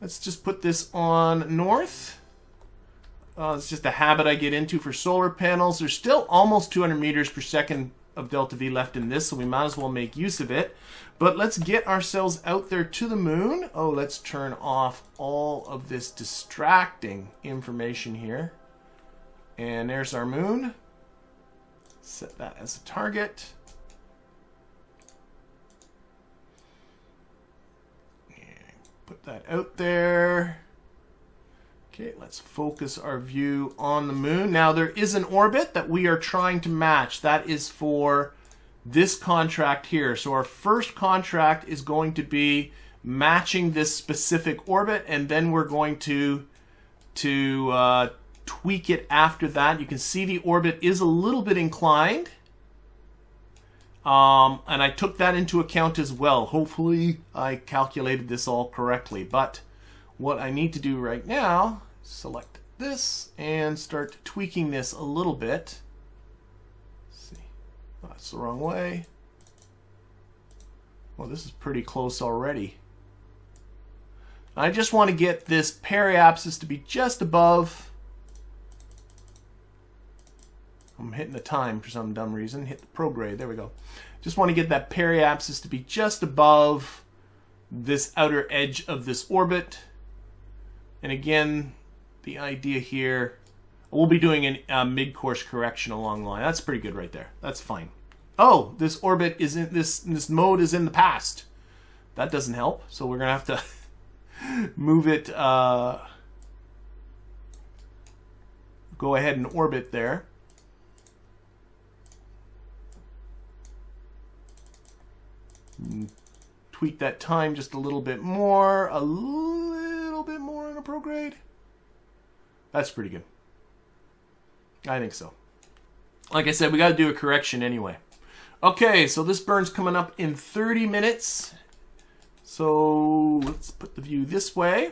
Let's just put this on north. It's just a habit I get into for solar panels. There's still almost 200 meters per second of delta V left in this, so we might as well make use of it. But let's get ourselves out there to the moon. Oh, let's turn off all of this distracting information here. And there's our moon. Set that as a target. And put that out there. Okay, let's focus our view on the moon. Now there is an orbit that we are trying to match. That is for this contract here. So our first contract is going to be matching this specific orbit, and then we're going to tweak it after that. You can see the orbit is a little bit inclined. And I took that into account as well. Hopefully I calculated this all correctly. But what I need to do right now, select this and start tweaking this a little bit. Let's see. Oh, that's the wrong way. Well, this is pretty close already. I just want to get this periapsis to be just above. I'm hitting the time for some dumb reason. Hit the prograde. There we go. Just want to get that periapsis to be just above this outer edge of this orbit. And again, the idea here, we'll be doing a mid-course correction along the line. That's pretty good right there. That's fine. Oh, this orbit is in this mode is in the past. That doesn't help. So we're gonna have to move it. Go ahead and orbit there. Tweak that time just a little bit more. A little bit more in a prograde. That's pretty good. I think so. Like I said, we got to do a correction anyway. Okay, so this burn's coming up in 30 minutes. So let's put the view this way.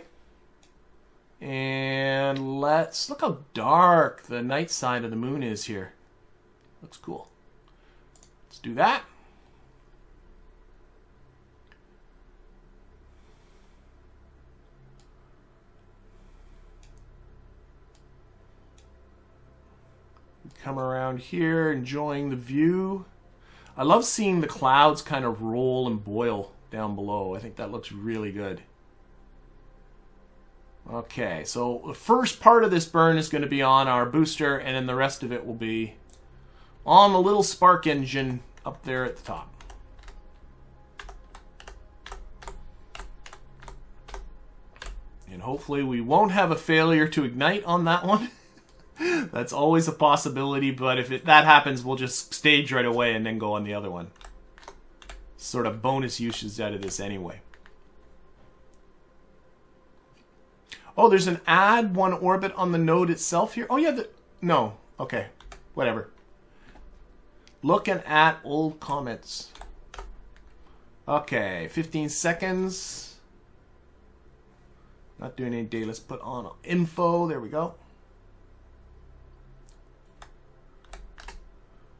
And let's look how dark the night side of the moon is here. Looks cool. Let's do that. Come around here, enjoying the view. I love seeing the clouds kind of roll and boil down below. I think that looks really good. Okay, so the first part of this burn is going to be on our booster, and then the rest of it will be on the little spark engine up there at the top. And hopefully we won't have a failure to ignite on that one. That's always a possibility, but if that happens, we'll just stage right away and then go on the other one. Sort of bonus usage out of this anyway. Oh, there's an add one orbit on the node itself here. Oh yeah, no. Okay, whatever. Looking at old comments. Okay, 15 seconds. Not doing any data. Let's put on info. There we go.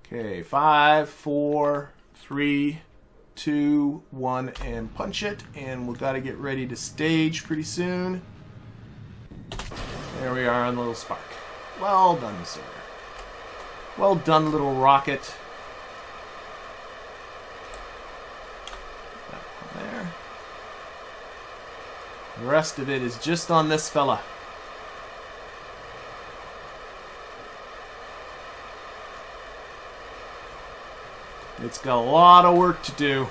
Okay, 5, 4, 3, 2, 1, and punch it. And we've got to get ready to stage pretty soon. There we are on the little spark. Well done, sir. Well done, little rocket. That one there. The rest of it is just on this fella. It's got a lot of work to do.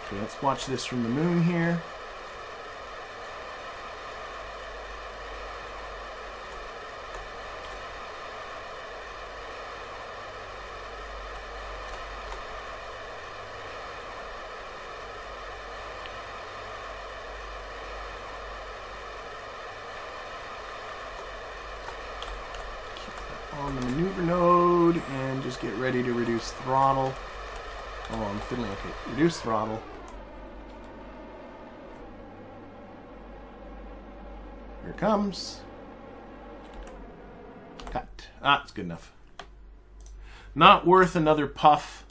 Okay, let's watch this from the moon here. On the maneuver node and just get ready to reduce throttle. Oh, I'm fiddling. Okay, reduce throttle. Here it comes. Cut. Ah, it's good enough. Not worth another puff.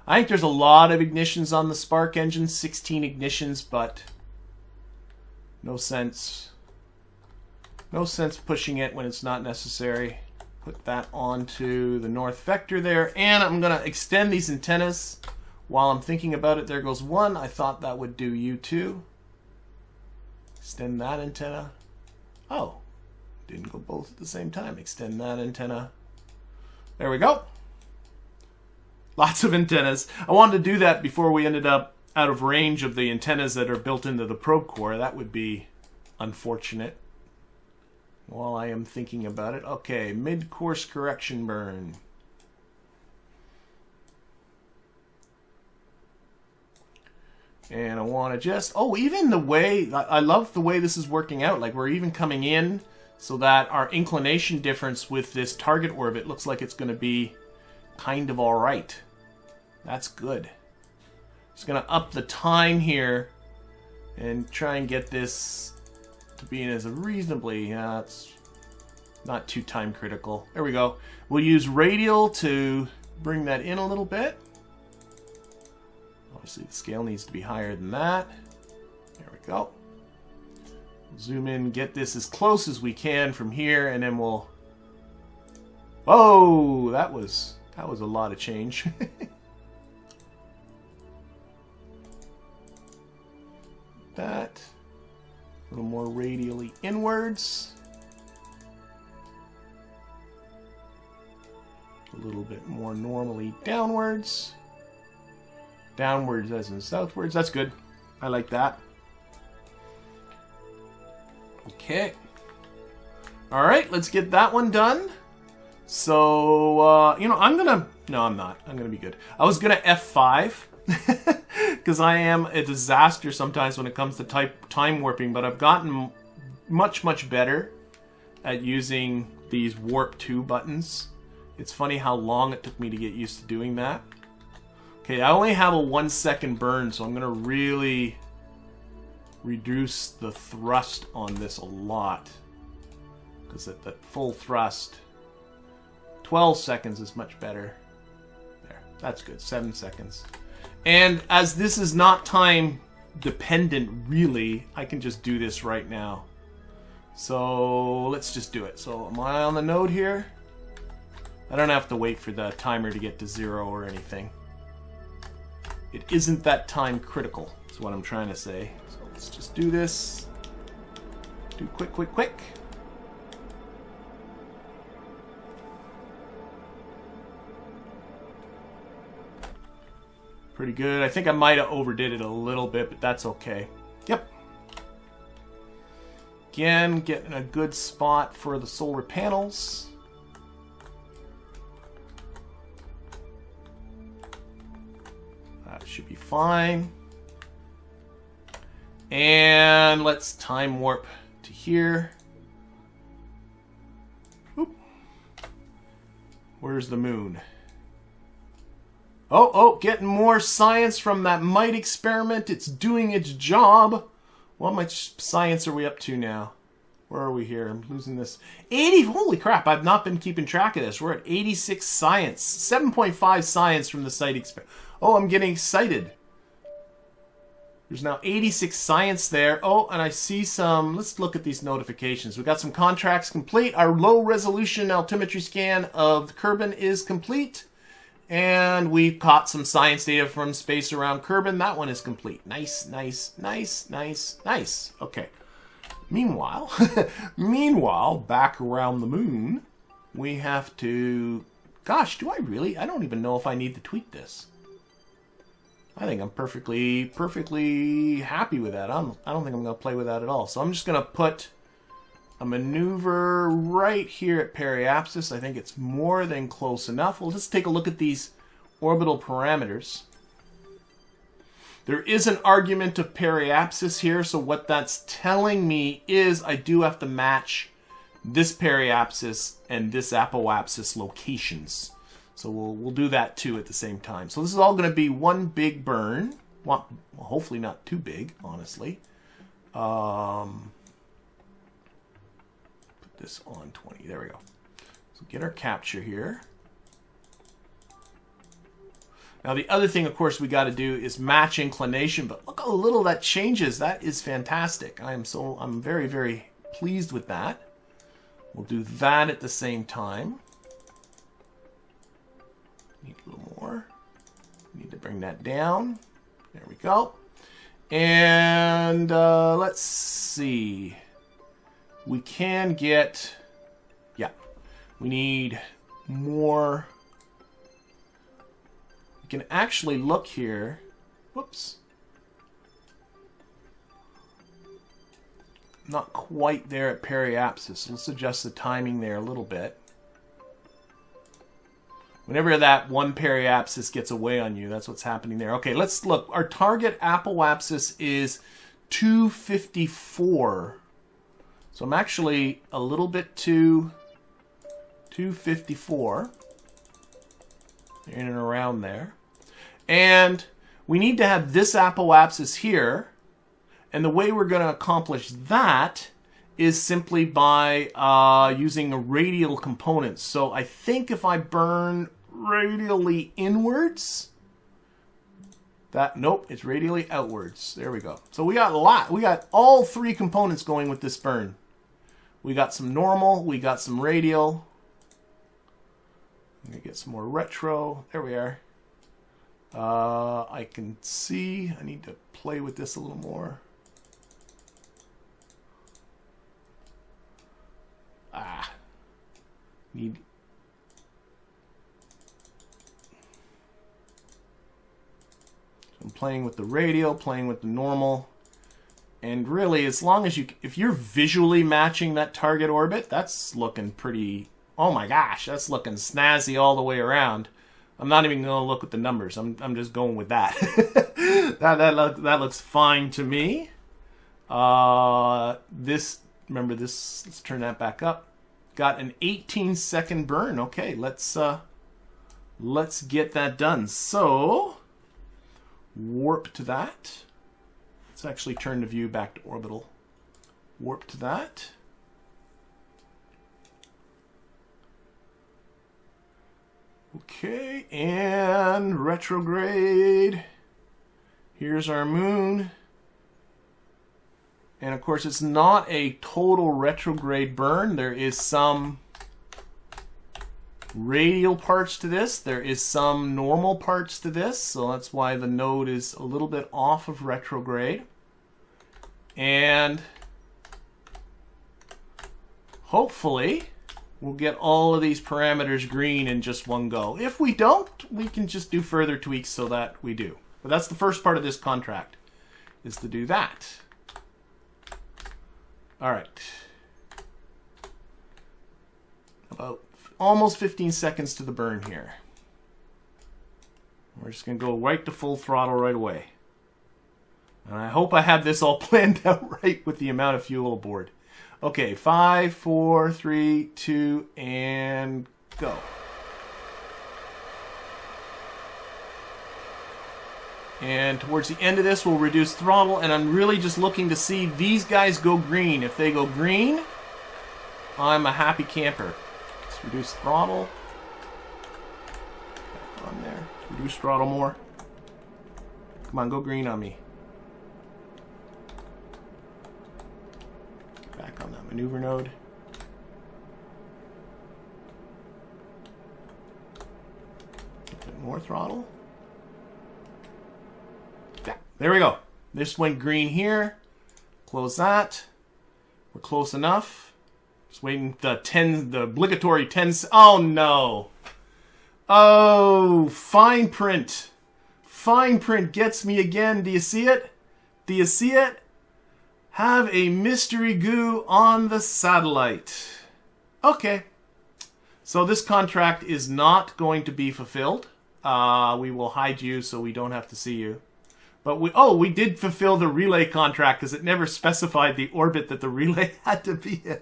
I think there's a lot of ignitions on the Spark engine, 16 ignitions, but no sense pushing it when it's not necessary. Put that onto the north vector there, and I'm going to extend these antennas while I'm thinking about it. There goes one. I thought that would do U2. Extend that antenna. Oh, didn't go both at the same time. Extend that antenna. There we go. Lots of antennas. I wanted to do that before we ended up out of range of the antennas that are built into the probe core. That would be unfortunate. While I am thinking about it. Okay, mid-course correction burn. And I want to just, oh, even the way, I love the way this is working out. Like, we're even coming in so that our inclination difference with this target orbit looks like it's going to be kind of all right. That's good. Just going to up the time here and try and get this to be as a reasonably, it's not too time critical. There we go. We'll use radial to bring that in a little bit. Obviously the scale needs to be higher than that. There we go. Zoom in, get this as close as we can from here, and then we'll... Whoa! That was a lot of change. That. A little more radially inwards. A little bit more normally downwards. Downwards as in southwards. That's good. I like that. Okay. Alright, let's get that one done. So, you know, I'm gonna... No, I'm not. I'm gonna be good. I was gonna F5. Because I am a disaster sometimes when it comes to time warping, but I've gotten much, much better at using these warp 2 buttons. It's funny how long it took me to get used to doing that. Okay, I only have a 1 second burn, so I'm going to really reduce the thrust on this a lot. Because at the full thrust, 12 seconds is much better. There, that's good, 7 seconds. And as this is not time dependent really, I can just do this right now. So let's just do it. So am I on the node here? I don't have to wait for the timer to get to 0 or anything. It isn't that time critical, is what I'm trying to say. So let's just do this. Do quick, quick, quick. Pretty good. I think I might have overdid it a little bit, but that's okay. Yep. Again, getting a good spot for the solar panels. That should be fine. And let's time warp to here. Oop. Where's the moon? Oh, getting more science from that mite experiment. It's doing its job. What much science are we up to now? Where are we here? I'm losing this. 80, holy crap, I've not been keeping track of this. We're at 86 science. 7.5 science from the site experiment. Oh, I'm getting excited. There's now 86 science there. Oh, and I see some, let's look at these notifications. We've got some contracts complete. Our low resolution altimetry scan of the Kerbin is complete. And we caught some science data from space around Kerbin. That one is complete. Nice, nice, nice, nice, nice. Okay. Meanwhile, back around the moon, we have to... Gosh, do I really? I don't even know if I need to tweak this. I think I'm perfectly happy with that. I don't think I'm going to play with that at all. So I'm just going to put a maneuver right here at periapsis. I think it's more than close enough. We'll just take a look at these orbital parameters. There is an argument of periapsis here, so what that's telling me is I do have to match this periapsis and this apoapsis locations. So we'll do that too at the same time. So this is all going to be one big burn. Well, hopefully not too big, honestly. This on 20. There we go. So get our capture here. Now the other thing, of course, we got to do is match inclination, but look how little that changes. That is fantastic. I'm very, very pleased with that. We'll do that at the same time. Need a little more. Need to bring that down. There we go. And let's see. We can get, yeah, we need more. We can actually look here. Whoops. Not quite there at periapsis. Let's adjust the timing there a little bit. Whenever that one periapsis gets away on you, that's what's happening there. Okay, let's look. Our target apoapsis is 254. So I'm actually a little bit to 254. In and around there. And we need to have this apoapsis here. And the way we're going to accomplish that is simply by using radial components. So I think if I burn radially inwards, nope, it's radially outwards. There we go. So we got a lot. We got all three components going with this burn. We got some normal, we got some radial. I'm going to get some more retro. There we are. I can see, I need to play with this a little more. I'm playing with the radial, playing with the normal. And really, as long as if you're visually matching that target orbit, that's looking pretty, oh my gosh, that's looking snazzy all the way around. I'm not even going to look at the numbers. I'm just going with that. that looks fine to me. Remember this, let's turn that back up. Got an 18-second burn. Okay, let's get that done. So, warp to that. Let's actually turn the view back to orbital. Warp to that. Okay, and retrograde. Here's our moon. And of course, it's not a total retrograde burn. There is some radial parts to this. There is some normal parts to this. So that's why the node is a little bit off of retrograde. And hopefully, we'll get all of these parameters green in just one go. If we don't, we can just do further tweaks so that we do. But that's the first part of this contract, is to do that. All right. About almost 15 seconds to the burn here. We're just going to go right to full throttle right away. And I hope I have this all planned out right with the amount of fuel aboard. Okay, 5, 4, 3, 2, and go. And towards the end of this, we'll reduce throttle, and I'm really just looking to see these guys go green. If they go green, I'm a happy camper. Let's reduce throttle. Back on there. Reduce throttle more. Come on, go green on me. Back on that maneuver node. A bit more throttle. Yeah, there we go. This went green here. Close that. We're close enough. Just waiting the obligatory 10. Oh no. Oh, fine print. Fine print gets me again. Do you see it? Do you see it? Have a mystery goo on the satellite. Okay. So this contract is not going to be fulfilled. We will hide you so we don't have to see you. But we did fulfill the relay contract because it never specified the orbit that the relay had to be in.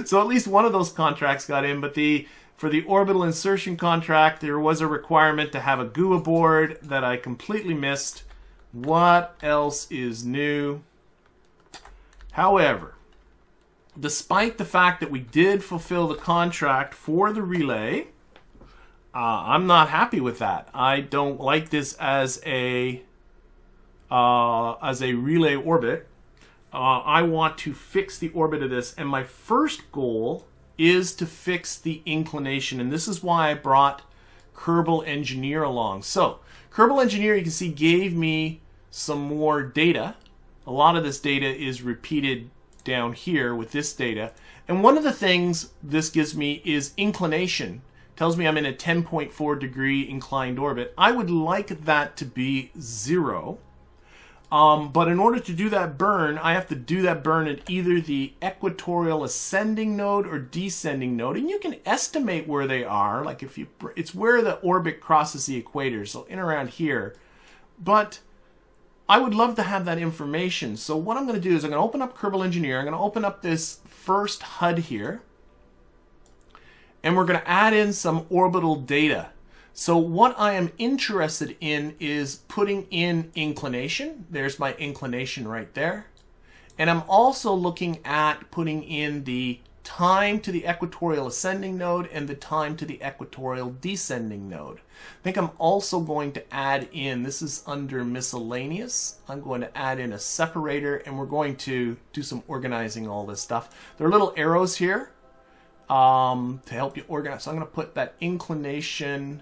So at least one of those contracts got in. But for the orbital insertion contract, there was a requirement to have a goo aboard that I completely missed. What else is new? However, despite the fact that we did fulfill the contract for the relay, I'm not happy with that. I don't like this as a relay orbit. I want to fix the orbit of this, and my first goal is to fix the inclination, and this is why I brought Kerbal Engineer along. So Kerbal Engineer, you can see, gave me some more data. A lot of this data is repeated down here with this data, and one of the things this gives me is inclination. Tells me I'm in a 10.4 degree inclined orbit. I would like that to be 0. But in order to do that burn, I have to do that burn at either the equatorial ascending node or descending node. And you can estimate where they are. Like if you, it's where the orbit crosses the equator, so in around here. But I would love to have that information. So what I'm going to do is I'm going to open up Kerbal Engineer. I'm going to open up this first HUD here. And we're going to add in some orbital data. So what I am interested in is putting in inclination. There's my inclination right there. And I'm also looking at putting in the time to the equatorial ascending node and the time to the equatorial descending node. I think I'm also going to add in, this is under miscellaneous, I'm going to add in a separator, and we're going to do some organizing all this stuff. There are little arrows here to help you organize. So I'm going to put that inclination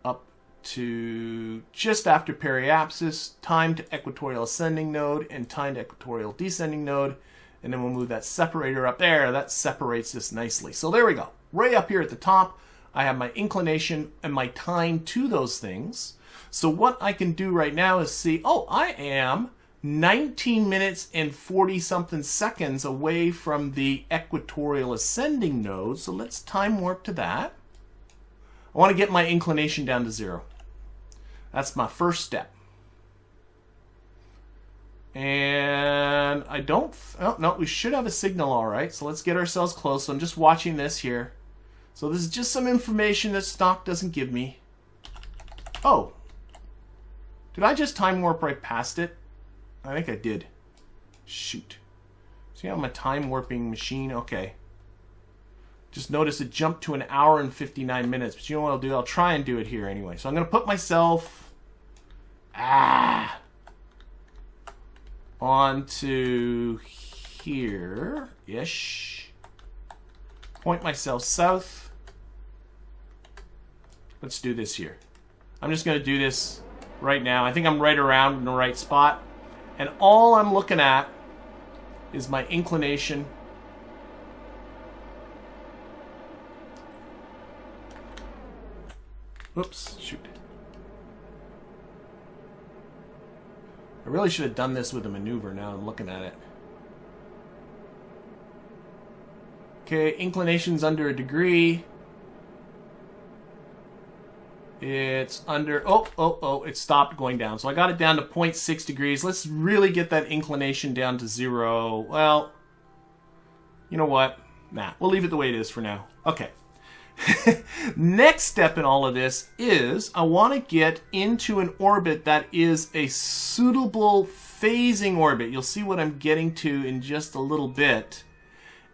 up to just after periapsis, time to equatorial ascending node, and time to equatorial descending node. And then we'll move that separator up there. That separates this nicely. So there we go. Right up here at the top, I have my inclination and my time to those things. So what I can do right now is see, oh, I am 19 minutes and 40 something seconds away from the equatorial ascending node. So let's time warp to that. I want to get my inclination down to 0. That's my first step. And I don't, oh no, we should have a signal all right. So let's get ourselves close. So I'm just watching this here. So this is just some information that stock doesn't give me. Oh, did I just time warp right past it? I think I did. Shoot. See how my time warping machine, okay. Just notice it jumped to 1 hour and 59 minutes. But you know what I'll do? I'll try and do it here anyway. So I'm going to put myself onto here-ish. Point myself south. Let's do this here. I'm just going to do this right now. I think I'm right around in the right spot. And all I'm looking at is my inclination. Whoops, shoot. I really should have done this with a maneuver now I'm looking at it. Okay, inclination's under 1 degree. It's under, it stopped going down. So I got it down to 0.6 degrees. Let's really get that inclination down to 0. Well, you know what? Nah, we'll leave it the way it is for now. Okay. Next step in all of this is I want to get into an orbit that is a suitable phasing orbit. You'll see what I'm getting to in just a little bit.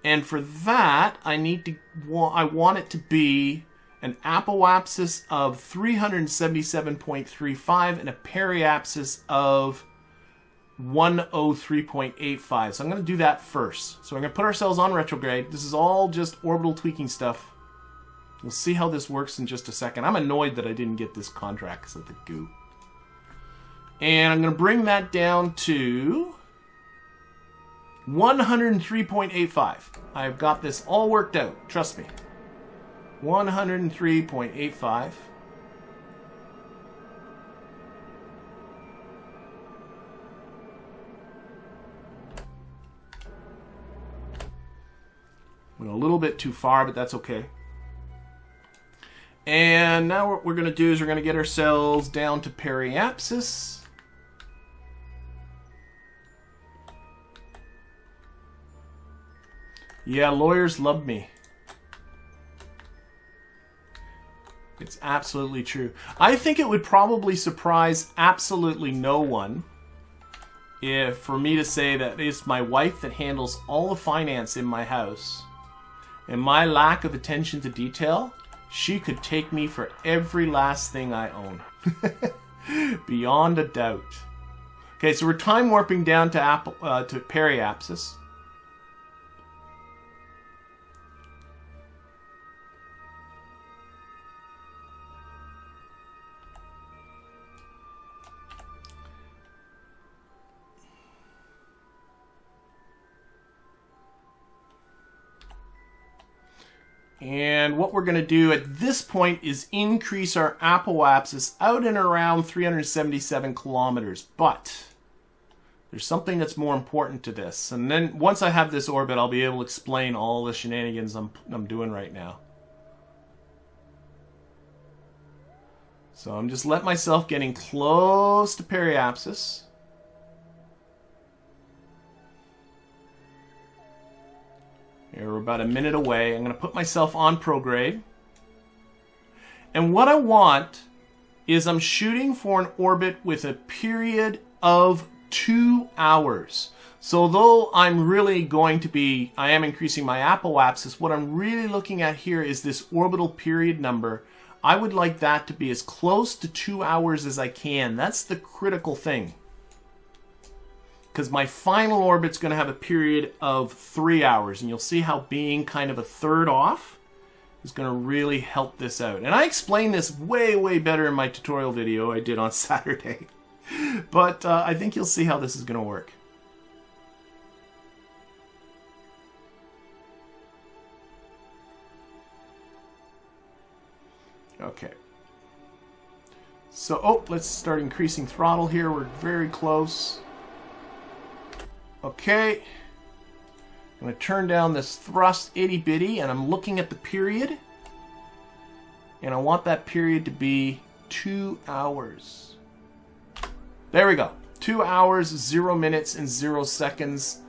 And for that, I want it to be an apoapsis of 377.35 and a periapsis of 103.85. So I'm going to do that first. So we're going to put ourselves on retrograde. This is all just orbital tweaking stuff. We'll see how this works in just a second. I'm annoyed that I didn't get this contract because of the goo. And I'm going to bring that down to 103.85. I've got this all worked out. Trust me. 103.85. Went a little bit too far, but that's okay. And now what we're going to do is we're going to get ourselves down to periapsis. Yeah, lawyers love me. It's absolutely true. I think it would probably surprise absolutely no one if for me to say that it's my wife that handles all the finance in my house, and my lack of attention to detail She could take me for every last thing I own. Beyond a doubt. Okay, so we're time warping down to periapsis. And what we're going to do at this point is increase our apoapsis out and around 377 kilometers. But there's something that's more important to this. And then once I have this orbit, I'll be able to explain all the shenanigans I'm doing right now. So I'm just letting myself getting close to periapsis. Here, we're about a minute away. I'm going to put myself on prograde. And what I want is I'm shooting for an orbit with a period of 2 hours. So though I'm really going to be, I am increasing my apoapsis, what I'm really looking at here is this orbital period number. I would like that to be as close to 2 hours as I can. That's the critical thing. Because my final orbit's going to have a period of 3 hours. And you'll see how being kind of a third off is going to really help this out. And I explained this way, way better in my tutorial video I did on Saturday. But I think you'll see how this is going to work. Okay. So, let's start increasing throttle here. We're very close. Okay, I'm going to turn down this thrust itty bitty, and I'm looking at the period, and I want that period to be 2 hours. There we go. 2 hours, 0 minutes, and 0 seconds.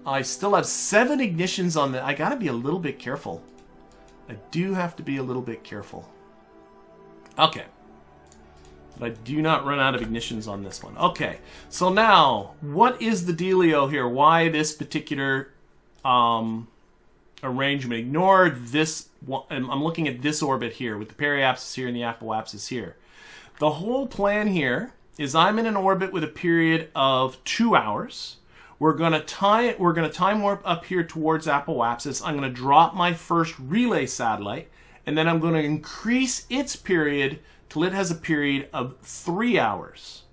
I still have 7 ignitions on the... I got to be a little bit careful. I do have to be a little bit careful. Okay. But I do not run out of ignitions on this one. Okay, so now, what is the dealio here? Why this particular arrangement? Ignore this. I'm looking at this orbit here with the periapsis here and the apoapsis here. The whole plan here is I'm in an orbit with a period of 2 hours. We're going to time warp up here towards apoapsis. I'm going to drop my first relay satellite, and then I'm going to increase its period till it has a period of 3 hours.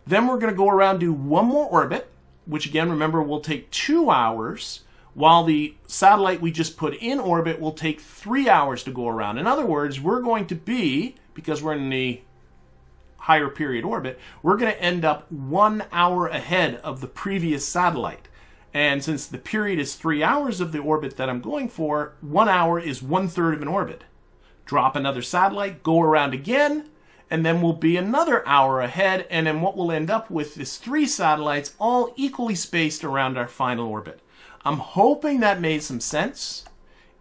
Then we're going to go around, do one more orbit, which again, remember, will take 2 hours, while the satellite we just put in orbit will take 3 hours to go around. In other words, we're going to be, because we're in the higher period orbit, we're going to end up 1 hour ahead of the previous satellite. And since the period is 3 hours of the orbit that I'm going for, 1 hour is 1/3 of an orbit. Drop another satellite, go around again, and then we'll be another hour ahead, and then what we'll end up with is 3 satellites all equally spaced around our final orbit. I'm hoping that made some sense.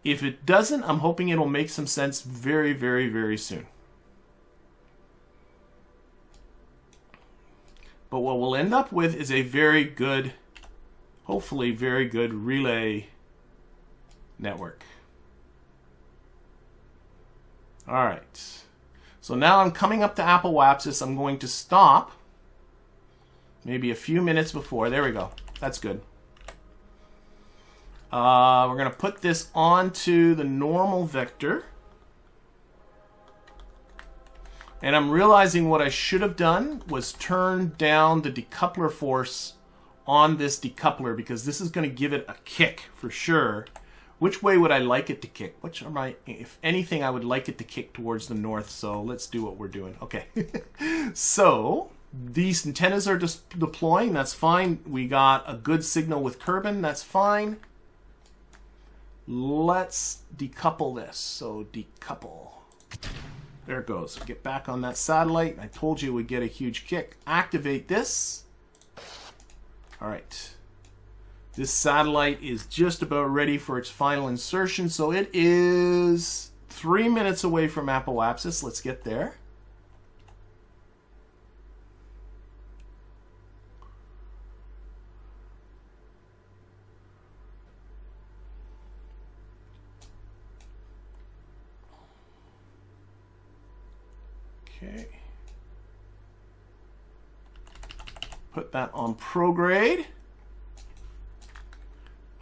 If it doesn't, I'm hoping it'll make some sense very, very, very soon. But what we'll end up with is a very good, hopefully very good relay network. All right, so now I'm coming up to apoapsis. I'm going to stop maybe a few minutes before. There we go. That's good. We're going to put this onto the normal vector. And I'm realizing what I should have done was turn down the decoupler force on this decoupler, because this is going to give it a kick for sure. Which way would I like it to kick? Which am I, if anything, I would like it to kick towards the north. So let's do what we're doing. Okay. So these antennas are just deploying. That's fine. We got a good signal with Kerbin. That's fine. Let's decouple this. So decouple. There it goes. Get back on that satellite. I told you we'd get a huge kick. Activate this. All right. This satellite is just about ready for its final insertion. So it is 3 minutes away from apoapsis. Let's get there. Okay. Put that on prograde.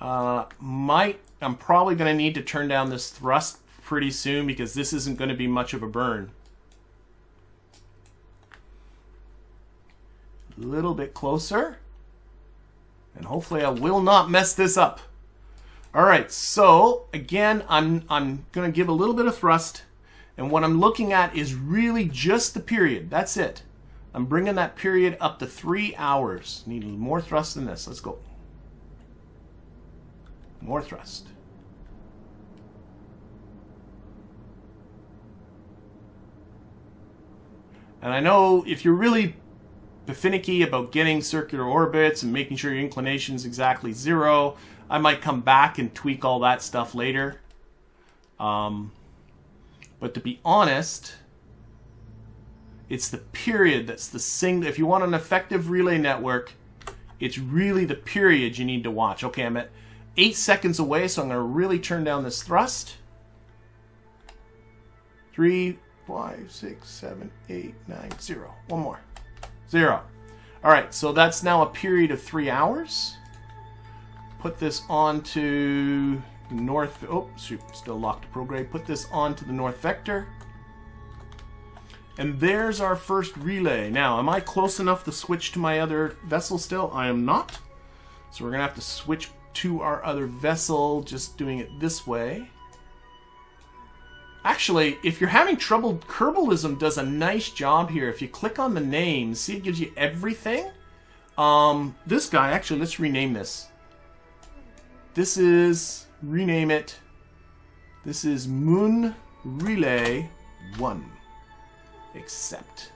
I'm probably going to need to turn down this thrust pretty soon because this isn't going to be much of a burn. A little bit closer. And hopefully I will not mess this up. All right, so again, I'm going to give a little bit of thrust. And what I'm looking at is really just the period. That's it. I'm bringing that period up to 3 hours. Need more thrust than this. Let's go. More thrust. And I know if you're really finicky about getting circular orbits and making sure your inclination is exactly 0, I might come back and tweak all that stuff later. But to be honest, it's the period that's the single. If you want an effective relay network, it's really the period you need to watch. Okay, I'm at 8 seconds away, so I'm going to really turn down this thrust. 3, 5, 6, 7, 8, 9, 0. One more. 0. All right, so that's now a period of 3 hours. Put this onto north. Oh, shoot, still locked to prograde. Put this onto the north vector. And there's our first relay. Now, am I close enough to switch to my other vessel still? I am not. So we're going to have to switch to our other vessel, just doing it this way. Actually, if you're having trouble, Kerbalism does a nice job here. If you click on the names, see it gives you everything. This guy, actually, let's rename this. This is, rename it. This is Mun Relay 1. Accept.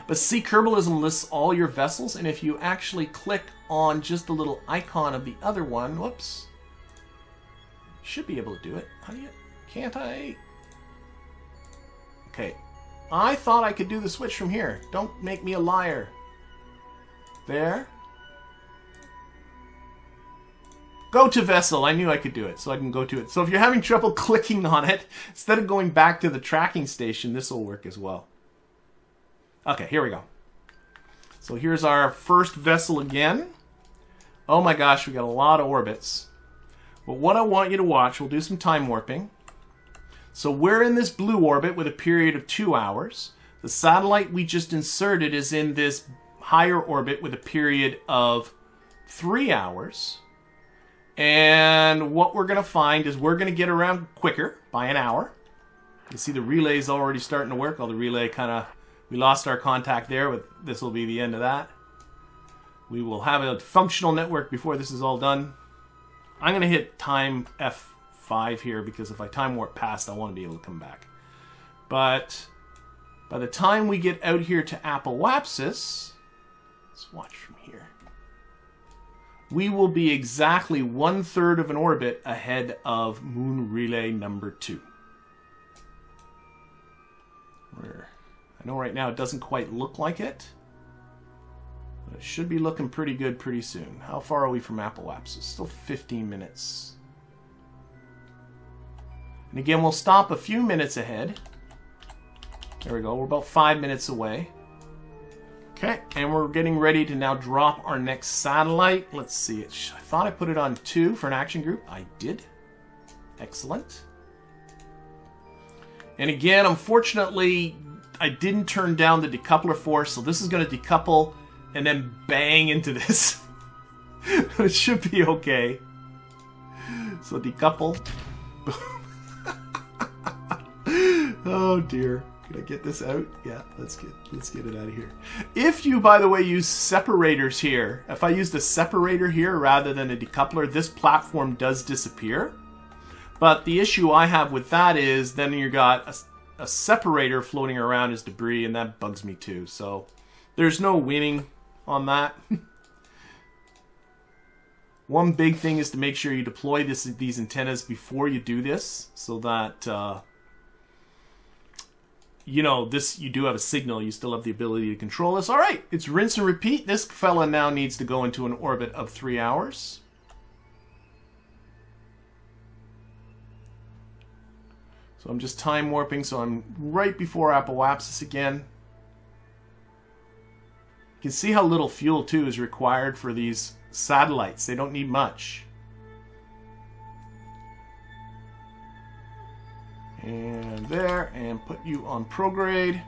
But see, Kerbalism lists all your vessels, and if you actually click on just the little icon of the other one, whoops, should be able to do it. How do you, can't I? Okay, I thought I could do the switch from here. Don't make me a liar. There. Go to vessel. I knew I could do it, so I can go to it. So if you're having trouble clicking on it, instead of going back to the tracking station, this will work as well. Okay, here we go. So here's our first vessel again. Oh my gosh, we got a lot of orbits. But what I want you to watch, we'll do some time warping. So we're in this blue orbit with a period of 2 hours. The satellite we just inserted is in this higher orbit with a period of 3 hours. And what we're going to find is we're going to get around quicker by an hour. You see the relay's already starting to work. Oh, the relay kind of, we lost our contact there, but this will be the end of that. We will have a functional network before this is all done. I'm going to hit time F5 here because if I time warp past, I want to be able to come back. But by the time we get out here to Apoapsis, let's watch from here. We will be exactly 1/3 of an orbit ahead of Mun Relay number 2. I know right now it doesn't quite look like it, but it should be looking pretty good pretty soon. How far are we from Apoapsis? Still 15 minutes. And again, we'll stop a few minutes ahead. There we go. We're about 5 minutes away. Okay, and we're getting ready to now drop our next satellite. Let's see. I thought I put it on 2 for an action group. I did. Excellent. And again, unfortunately, I didn't turn down the decoupler force, so this is going to decouple and then bang into this. It should be okay. So decouple. Oh dear. Can I get this out? Yeah, let's get it out of here. If you, by the way, use separators here, if I used a separator here rather than a decoupler, this platform does disappear. But the issue I have with that is then you got a separator floating around as debris, and that bugs me too. So there's no winning on that. One big thing is to make sure you deploy these antennas before you do this, so that you know, you do have a signal. You still have the ability to control this. All right, it's rinse and repeat. This fella now needs to go into an orbit of 3 hours. So I'm just time warping, so I'm right before apoapsis again. You can see how little fuel, too, is required for these satellites. They don't need much. And there, and put you on prograde.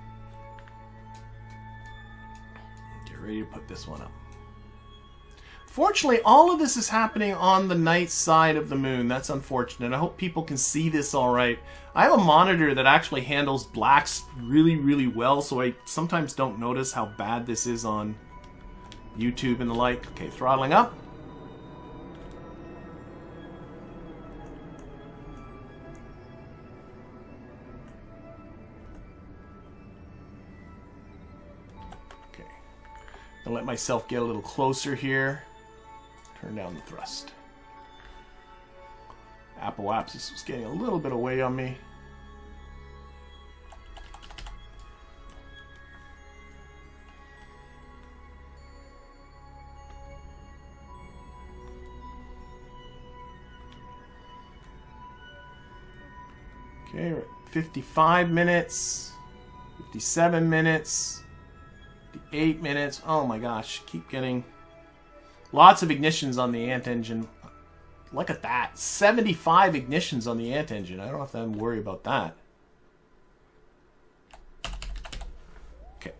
Get ready to put this one up. Fortunately, all of this is happening on the night side of the moon. That's unfortunate. I hope people can see this all right. I have a monitor that actually handles blacks really, really well, so I sometimes don't notice how bad this is on YouTube and the like. Okay, throttling up. Okay, I'll let myself get a little closer here. Turn down the thrust. Apoapsis was getting a little bit away on me. Okay, we're at 55 minutes, 57 minutes, 58 minutes. Oh my gosh, keep getting lots of ignitions on the ant engine. Look at that. 75 ignitions on the ant engine. I don't have to worry about that. Okay.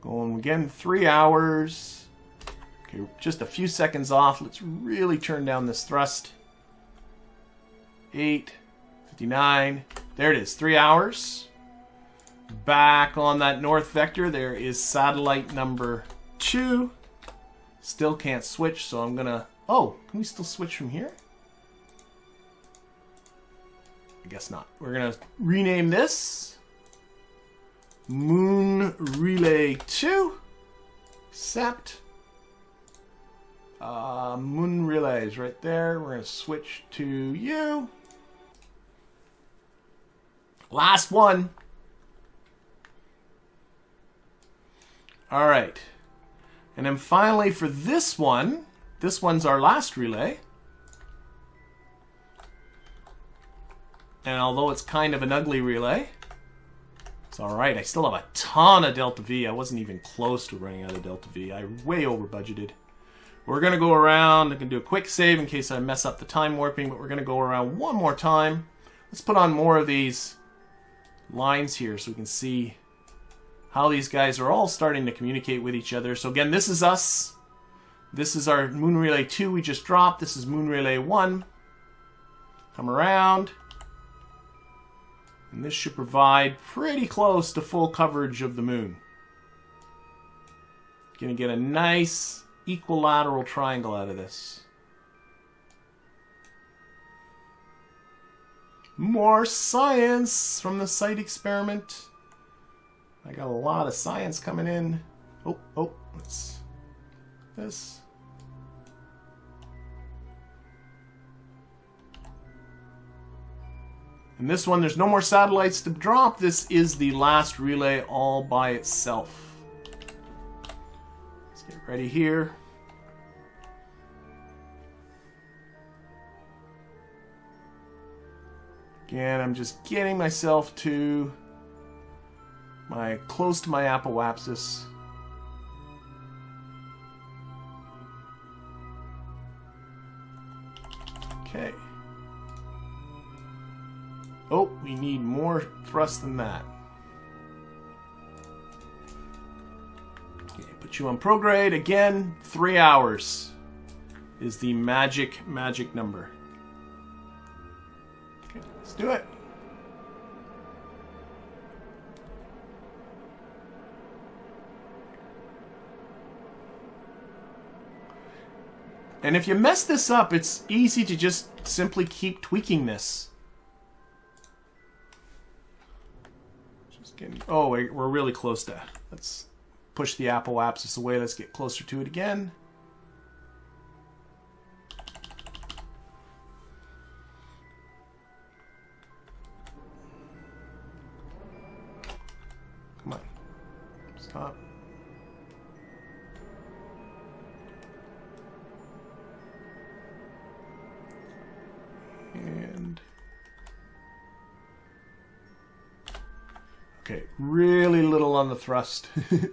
Going again, 3 hours. Okay, just a few seconds off. Let's really turn down this thrust. 8:59. There it is, 3 hours. Back on that north vector, there is satellite number 2. Still can't switch, so I'm gonna... Oh, can we still switch from here? I guess not. We're gonna rename this Mun Relay 2. Accept. Mun Relays right there. We're gonna switch to you. Last one. All right. And then finally for this one's our last relay. And although it's kind of an ugly relay, it's all right. I still have a ton of Delta V. I wasn't even close to running out of Delta V. I way over budgeted. We're going to go around. I can do a quick save in case I mess up the time warping, but we're going to go around one more time. Let's put on more of these lines here so we can see how these guys are all starting to communicate with each other. So again, this is us. This is our Mun Relay 2 we just dropped. This is Mun Relay 1. Come around. And this should provide pretty close to full coverage of the moon. Gonna get a nice equilateral triangle out of this. More science from the site experiment. I got a lot of science coming in. Oh, what's this? And this one, there's no more satellites to drop. This is the last relay all by itself. Let's get ready here. Again, I'm just getting myself to close to my apoapsis. Okay. Oh, we need more thrust than that. Okay, put you on prograde. Again, 3 hours is the magic number. Okay, let's do it. And if you mess this up, it's easy to just simply keep tweaking this. Just getting, oh, we're really close to. Let's push the apoapsis away. Let's get closer to it again. Come on. Stop. Okay, really little on the thrust. Let's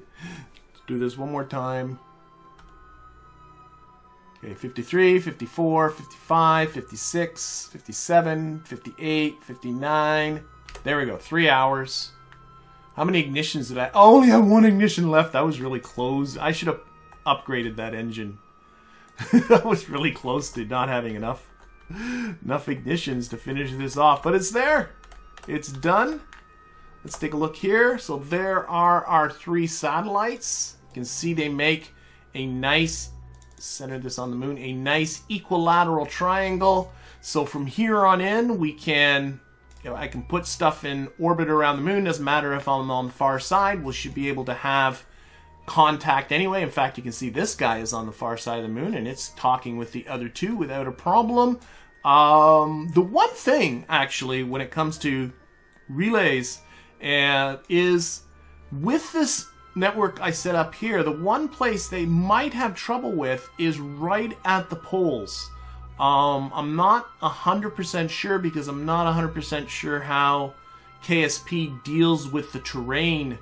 do this one more time. Okay, 53, 54, 55, 56, 57, 58, 59. There we go, 3 hours. How many ignitions did I... I only have one ignition left. That was really close. I should have upgraded that engine. That was really close to not having enough ignitions to finish this off. But it's there. It's done. Let's take a look here. So there are our 3 satellites. You can see they make a nice... Center this on the moon. A nice equilateral triangle. So from here on in, we can... I can put stuff in orbit around the moon. Doesn't matter if I'm on the far side. We should be able to have contact anyway. In fact, you can see this guy is on the far side of the moon, and it's talking with the other 2 without a problem. The one thing, actually, when it comes to relays, is with this network I set up here, the one place they might have trouble with is right at the poles. I'm not 100% sure because I'm not 100% sure how KSP deals with the terrain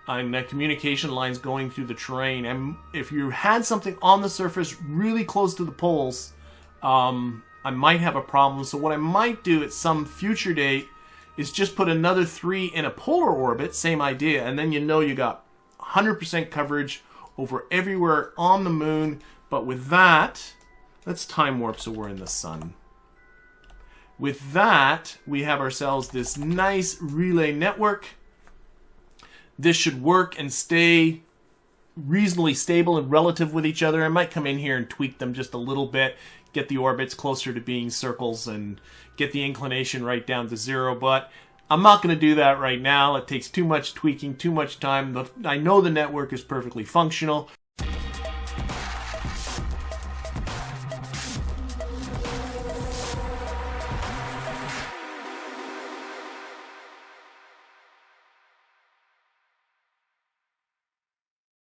and the communication lines going through the terrain. And if you had something on the surface really close to the poles, I might have a problem. So what I might do at some future date is just put another 3 in a polar orbit, same idea, and then you know you got 100% coverage over everywhere on the moon. But with that... Let's time warp so we're in the sun. With that, we have ourselves this nice relay network. This should work and stay reasonably stable and relative with each other. I might come in here and tweak them just a little bit, get the orbits closer to being circles and get the inclination right down to 0, but I'm not going to do that right now. It takes too much tweaking, too much time. I know the network is perfectly functional.